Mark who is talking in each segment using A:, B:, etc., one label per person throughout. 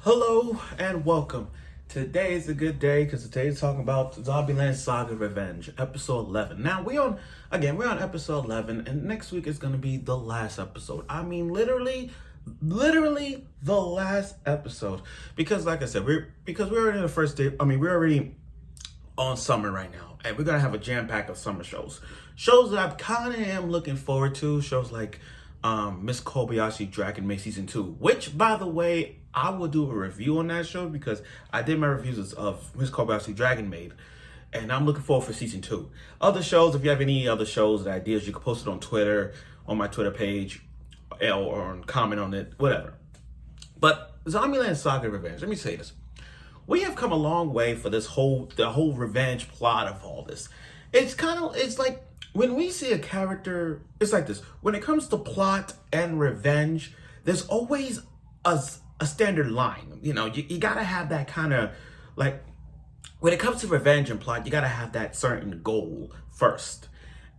A: Hello and welcome. Today is a good day because today's talking about Zombieland Saga Revenge, episode 11. Now we're on episode 11, and next week is gonna be the last episode. I mean, literally the last episode. Because, like I said, we're already in the first day. I mean, we're already on summer right now, and we're gonna have a jam pack of summer shows. Shows that I kind of am looking forward to. Shows like Miss Kobayashi Dragon Maid season 2, which, by the way, I will do a review on that show because I did my reviews of Miss Kobayashi Dragon Maid, and I'm looking forward for season 2. Other shows, if you have any other shows, ideas, you can post it on Twitter, on my Twitter page, or comment on it, whatever. But Zombieland Saga Revenge, let me say this. We have come a long way for the whole revenge plot of all this. It's like, when we see a character, it's like this. When it comes to plot and revenge, there's always a standard line. You know, you gotta have that kind of, like, when it comes to revenge and plot, you gotta have that certain goal first.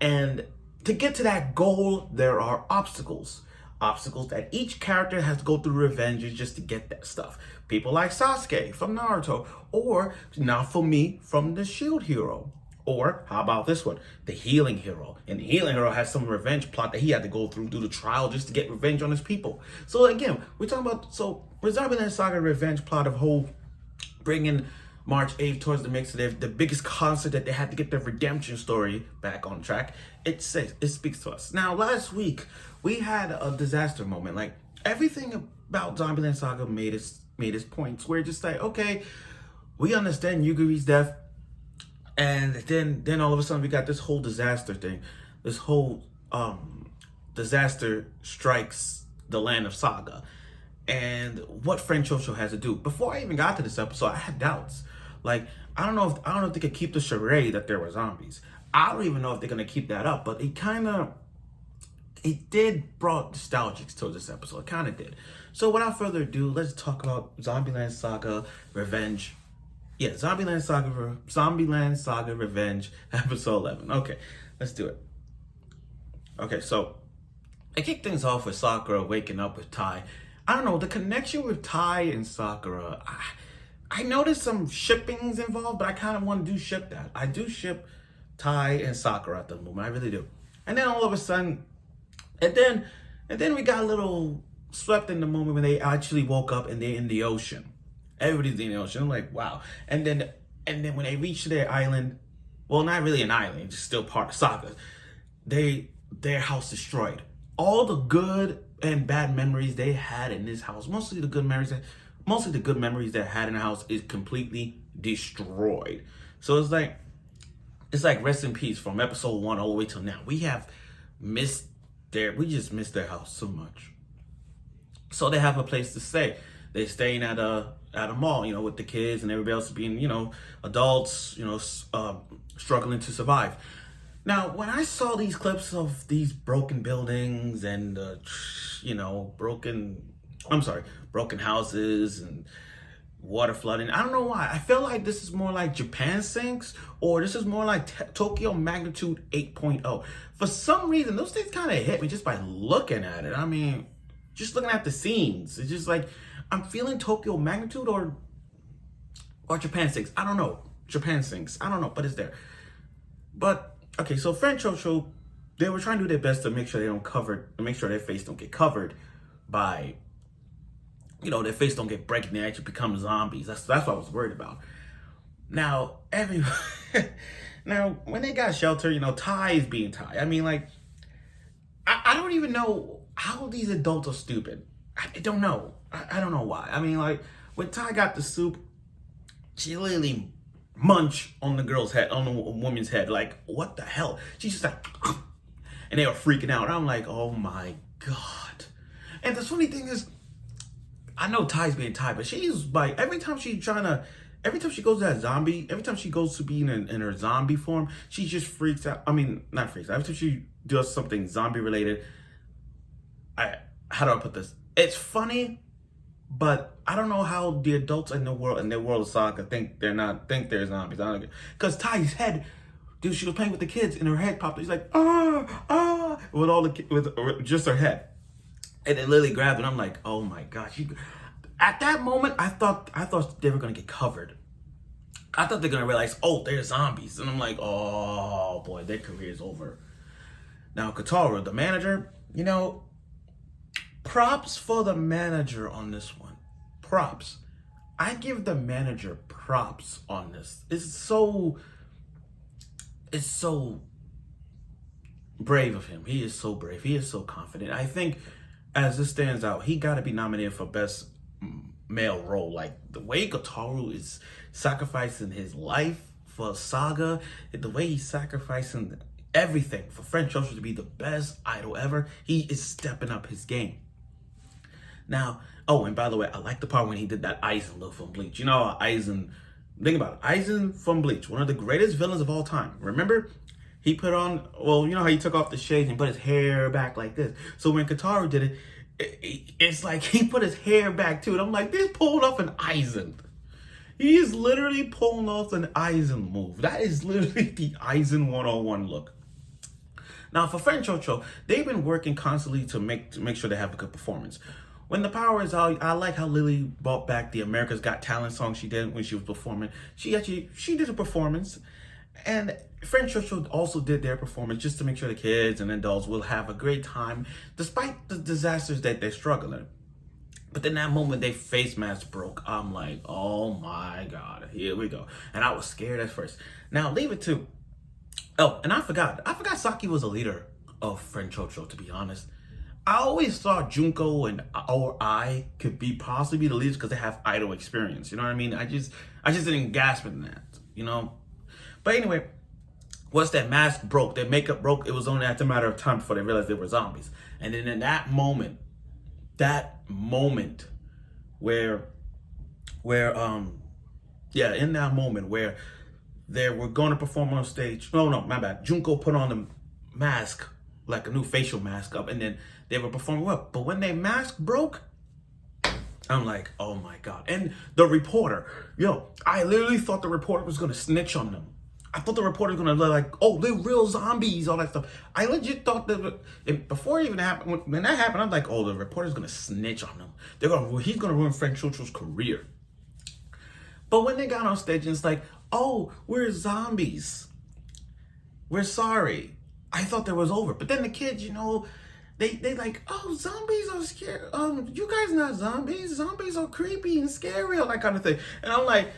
A: And to get to that goal, there are obstacles. Obstacles that each character has to go through revenge just to get that stuff. People like Sasuke from Naruto, or now for me, from the Shield Hero. Or how about this one, the Healing Hero? And the Healing Hero has some revenge plot that he had to go through the trial just to get revenge on his people. So again, we're talking about, with Zombieland Saga revenge plot of whole bringing March 8th towards the mix of the biggest concert that they had to get their redemption story back on track. It speaks to us. Now, last week we had a disaster moment. Like, everything about Zombieland Saga made its points. We're just like, okay, we understand Yuguri's death. And then all of a sudden we got this whole disaster thing. This whole disaster strikes the land of Saga. And what franchochou has to do. Before I even got to this episode, I had doubts. Like, I don't know if they could keep the charade that there were zombies. I don't even know if they're gonna keep that up, but it did brought nostalgics to this episode. It kind of did. So without further ado, let's talk about Zombieland Saga Revenge. Yeah, Zombieland Saga Revenge, episode 11. Okay, let's do it. Okay, so I kicked things off with Sakura waking up with Tai. I don't know, the connection with Tai and Sakura, I noticed some shippings involved, but I kind of want to ship that. I do ship Tai and Sakura at the moment, I really do. And then all of a sudden, and then we got a little swept in the moment when they actually woke up and they're in the ocean. Everybody's in the ocean. I'm like, wow. And then when they reach their island, well, not really an island, it's just still part of Saga. Their house destroyed. All the good and bad memories they had in this house, mostly the good memories they had in the house is completely destroyed. So it's like rest in peace from episode 1 all the way till now. We just missed their house so much. So they have a place to stay. They're staying at a mall, you know, with the kids and everybody else being, you know, adults, you know, struggling to survive. Now, when I saw these clips of these broken buildings and, you know, broken houses and water flooding, I don't know why. I feel like this is more like Japan sinks, or this is more like Tokyo magnitude 8.0. For some reason, those things kind of hit me just by looking at it. I mean, just looking at the scenes, it's just like, I'm feeling Tokyo magnitude or Japan sinks. I don't know. Japan sinks. I don't know, but it's there. But okay, so franchochou, they were trying to do their best to make sure their face don't get covered by, you know, their face don't get breaking, they actually become zombies. That's what I was worried about. Now, now when they got shelter, you know, Tai is being Tai. I mean, like, I don't even know how these adults are stupid. I don't know. I don't know why. I mean, like, when Tai got the soup, she literally munched on the girl's head, on the woman's head. Like, what the hell? She's just like, and they were freaking out. And I'm like, oh my God. And the funny thing is, I know Tai's being Tai, but she's like, every time she goes to be in her zombie form, she just freaks out. I mean, not freaks out. Every time she does something zombie related, how do I put this? It's funny, but I don't know how the adults in their world of Saga think they're zombies. I don't know. Because Tai's head, dude, she was playing with the kids and her head popped up. She's like, with just her head. And then Lily grabbed it. I'm like, oh my gosh. At that moment, I thought they were gonna get covered. I thought they're gonna realize, oh, they're zombies, and I'm like, oh boy, their career is over. Now, Kotaro, the manager, props for the manager on this one. Props. I give the manager props on this. It's so brave of him. He is so brave. He is so confident. I think as this stands out, he got to be nominated for best male role. Like the way Kotaro is sacrificing his life for Saga, the way he's sacrificing everything for franchochou to be the best idol ever, he is stepping up his game. Now, oh, and by the way, I like the part when he did that Aizen look from Bleach. You know, Aizen, think about it, Aizen from Bleach, one of the greatest villains of all time. Remember? He put on, well, you know how he took off the shades and put his hair back like this. So when Kotaro did it, it's like he put his hair back too. And I'm like, this pulled off an Aizen. He is literally pulling off an Aizen move. That is literally the Aizen 101 look. Now for franchochou, they've been working constantly to make sure they have a good performance. When the power is out, I like how Lily brought back the America's Got Talent song she did when she was performing. She did a performance, and franchochou also did their performance just to make sure the kids and adults will have a great time despite the disasters that they're struggling. But then that moment they face mask broke, I'm like, oh my God, here we go. And I was scared at first. Now leave it to, oh, and I forgot Saki was a leader of franchochou, to be honest. I always thought Junko and or I could possibly be the leaders because they have idol experience. You know what I mean? I just didn't gasp in that, But anyway, once that mask broke, their makeup broke, it was only a matter of time before they realized they were zombies. And then in that moment where they were going to perform on stage. No, my bad. Junko put on the mask, like a new facial mask up, and then they were performing well. But when their mask broke, I'm like, oh my God. And the reporter, I literally thought the reporter was going to snitch on them. I thought the reporter was going to like, oh, they're real zombies, all that stuff. I legit thought that before it even happened, when that happened, I'm like, oh, the reporter's going to snitch on them. He's going to ruin franchochou's career. But when they got on stage, and it's like, oh, we're zombies. We're sorry. I thought that was over. But then the kids, they like, oh, zombies are scary. You guys not zombies. Zombies are creepy and scary, all that kind of thing. And I'm like,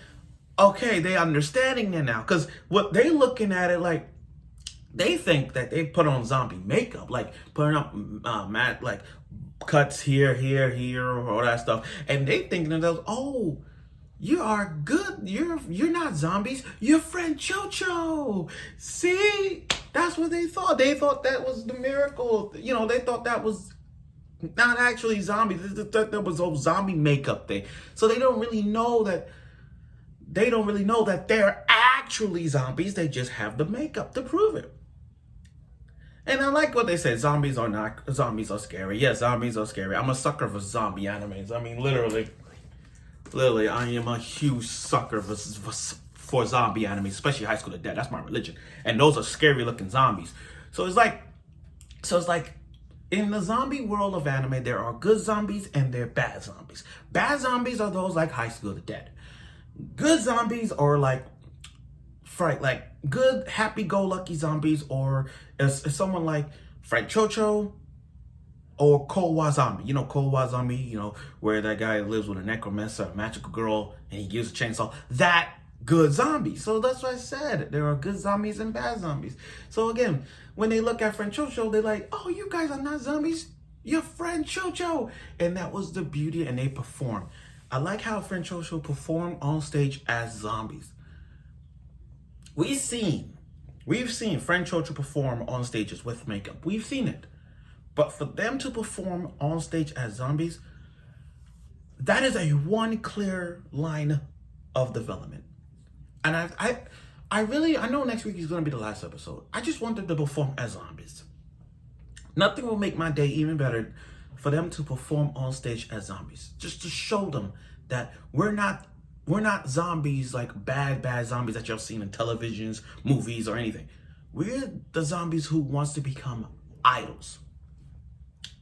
A: okay, they understanding it now. Because what they looking at it like, they think that they put on zombie makeup, like putting up like cuts here, all that stuff. And they thinking to themselves, oh, you are good. You're not zombies. You're franchochou. See, that's what they thought. They thought that was the miracle. They thought that was not actually zombies. They thought that was old zombie makeup thing. So they don't really know that. They don't really know that they're actually zombies. They just have the makeup to prove it. And I like what they said. Zombies are scary. Yes, zombies are scary. I'm a sucker for zombie animes. I mean, literally, I am a huge sucker for zombie anime, especially High School of the Dead. That's my religion. And those are scary looking zombies. So it's like in the zombie world of anime, there are good zombies and there are bad zombies. Bad zombies are those like High School of the Dead. Good zombies are like good happy-go-lucky zombies, or as someone like franchochou or Kowa Zombie. Kowa Zombie, where that guy lives with a necromancer, a magical girl, and he gives a chainsaw. That good zombie. So that's what I said. There are good zombies and bad zombies. So again, when they look at franchochou, they're like, oh, you guys are not zombies. You're franchochou. And that was the beauty, and they perform. I like how franchochou perform on stage as zombies. We've seen franchochou perform on stages with makeup. We've seen it. But for them to perform on stage as zombies, that is a one clear line of development. And I know next week is going to be the last episode. I just want them to perform as zombies. Nothing will make my day even better for them to perform on stage as zombies. Just to show them that we're not zombies like bad zombies that y'all seen in televisions, movies, or anything. We're the zombies who wants to become idols.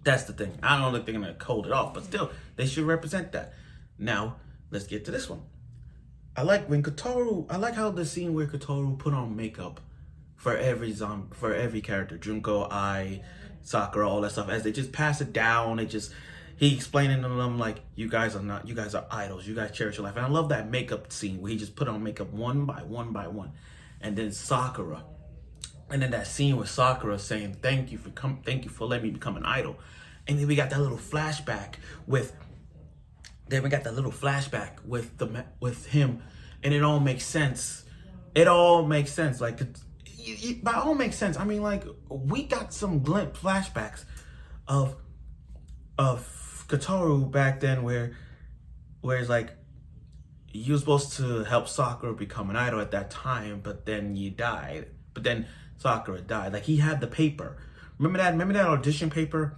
A: That's the thing. I don't think they're going to code it off, but still, they should represent that. Now, let's get to this one. I like how the scene where Kotaro put on makeup for every character, Junko, Sakura, all that stuff. As they just pass it down, he explaining to them like, you guys are idols. You guys cherish your life. And I love that makeup scene where he just put on makeup one by one. And then Sakura. And then that scene with Sakura saying, thank you for letting me become an idol. And then we got that little flashback with him, and it all makes sense. Like, by all makes sense, I mean, like, we got some flashbacks of Kotaro back then where it's like, you were supposed to help Sakura become an idol at that time, but then you died. But then Sakura died. Like, he had the paper. Remember that audition paper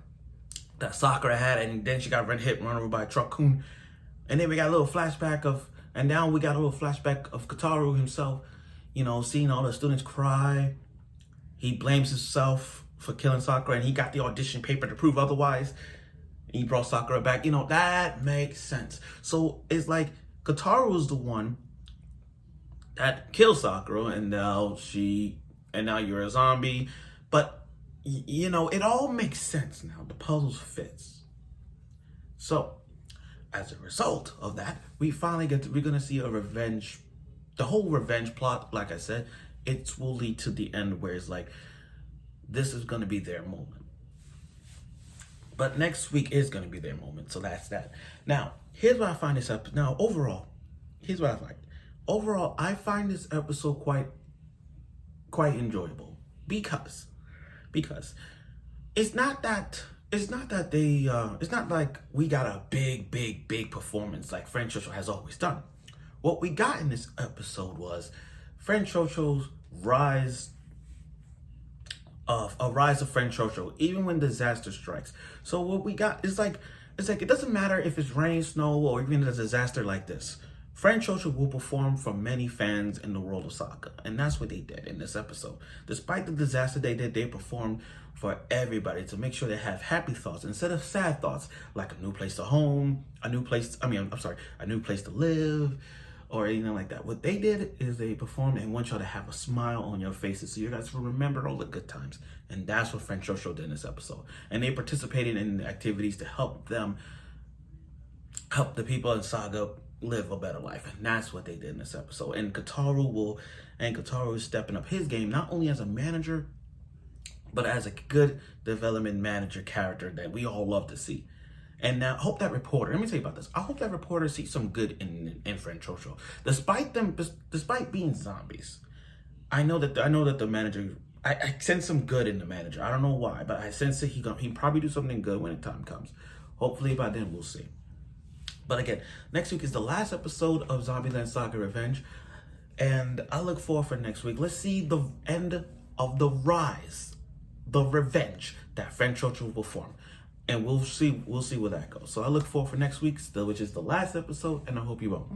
A: that Sakura had, and then she got run over by a truck-kun. And then we got a little flashback of Kotaro himself, seeing all the students cry. He blames himself for killing Sakura, and he got the audition paper to prove otherwise. He brought Sakura back. That makes sense. So it's like Kotaro was the one that killed Sakura, and now you're a zombie. But it all makes sense now. The puzzle fits. So, as a result of that, we're gonna see a revenge. The whole revenge plot, like I said, it will lead to the end where it's like, this is gonna be their moment. But next week is gonna be their moment, so that's that. Now, here's what I find this episode. Now, overall, here's what I find. Overall, I find this episode quite enjoyable because it's not like we got a big performance like franchochou has always done. What we got in this episode was franchochou's rise of franchochou, even when disaster strikes. So what we got is like, it doesn't matter if it's rain, snow, or even a disaster like this. franchochou will perform for many fans in the world of Saga, and that's what they did in this episode. Despite the disaster they did, they performed for everybody to make sure they have happy thoughts instead of sad thoughts, like a new place to a new place to live, or anything like that. What they did is they performed and want y'all to have a smile on your faces so you guys will remember all the good times. And that's what franchochou did in this episode. And they participated in activities to help the people in Saga live a better life. And that's what they did in this episode. And Kotaro is stepping up his game, not only as a manager, but as a good development manager character that we all love to see. And now, I hope that reporter, let me tell you about this. I hope that reporter sees some good in franchochou. Despite being zombies, I know that the manager, I sense some good in the manager. I don't know why, but I sense that he probably do something good when the time comes. Hopefully by then we'll see. But again, next week is the last episode of Zombieland Saga Revenge, and I look forward for next week. Let's see the end of the rise, the revenge that franchochou will form. And we'll see where that goes. So I look forward for next week, which is the last episode, and I hope you will.